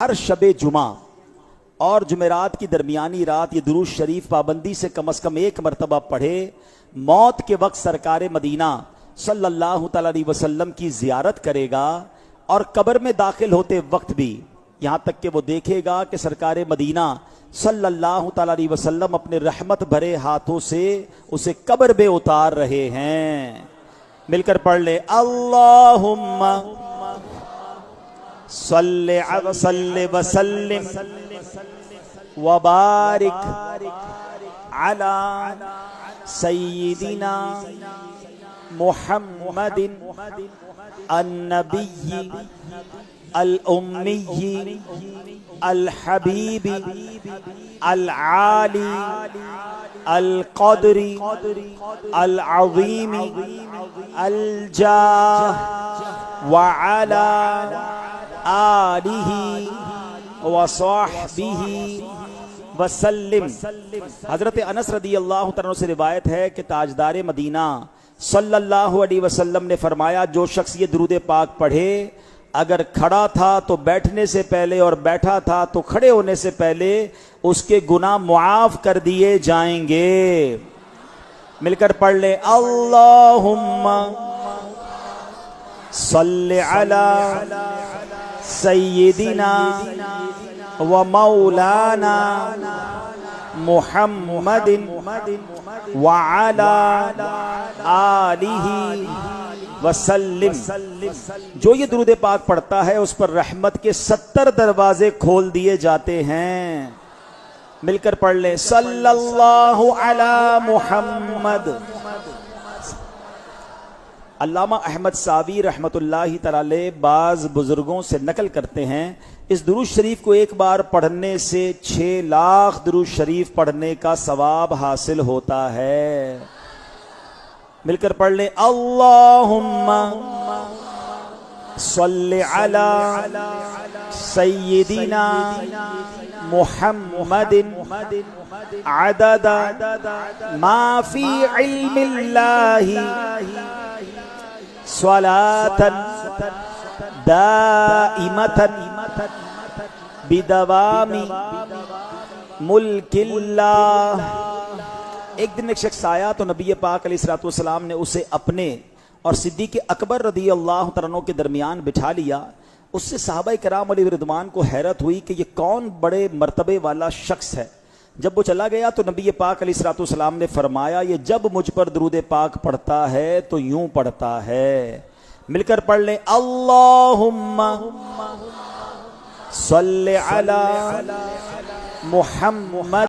ہر شب جمعہ اور جمعرات کی درمیانی رات یہ درود شریف پابندی سے کم از کم ایک مرتبہ پڑھے، موت کے وقت سرکار مدینہ صلی اللہ تعالی علیہ وسلم کی زیارت کرے گا، اور قبر میں داخل ہوتے وقت بھی یہاں تک کہ وہ دیکھے گا کہ سرکار مدینہ صلی اللہ تعالی علیہ وسلم اپنے رحمت بھرے ہاتھوں سے اسے قبر میں اتار رہے ہیں۔ مل کر پڑھ لے، اللہم صلی وسلم وبارک علی سیدنا محمد النبی الامی الحبیب العالی القدر العظیم الجاہ وعلی آلہ وصحبہ وسلم۔ حضرت انس رضی اللہ تعالیٰ عنہ سے روایت ہے کہ تاجدار مدینہ صلی اللہ علیہ وسلم نے فرمایا، جو شخص یہ درود پاک پڑھے، اگر کھڑا تھا تو بیٹھنے سے پہلے اور بیٹھا تھا تو کھڑے ہونے سے پہلے اس کے گناہ معاف کر دیے جائیں گے۔ مل کر پڑھ لے، اللہم صلی علی سیدنا و مولانا محمد وعلی آلہ وسلم۔ جو یہ درود پاک پڑھتا ہے اس پر رحمت کے 70 دروازے کھول دیے جاتے ہیں۔ مل کر پڑھ لیں، صلی اللہ علی محمد۔ علامہ احمد ساوی رحمت اللہ تعالی بعض بزرگوں سے نقل کرتے ہیں، اس درود شریف کو ایک بار پڑھنے سے 6 لاکھ درود شریف پڑھنے کا ثواب حاصل ہوتا ہے۔ مل کر پڑھ لیں، اللہم صلی علی سیدنا محمد عدد ما فی علم اللہ صلاۃ دائمۃ بدوام ملک اللہ۔ ایک دن ایک شخص آیا تو نبی پاک علیہ الصلوۃ والسلام نے اسے اپنے اور صدیق اکبر رضی اللہ تعالیٰ عنہ کے درمیان بٹھا لیا۔ اس سے صحابہ کرام علیہ رضوان کو حیرت ہوئی کہ یہ کون بڑے مرتبے والا شخص ہے۔ جب وہ چلا گیا تو نبی پاک علیہ الصلوۃ والسلام نے فرمایا، یہ جب مجھ پر درود پاک پڑھتا ہے تو یوں پڑھتا ہے۔ مل کر پڑھ لیں، اللہم صلی علی محمد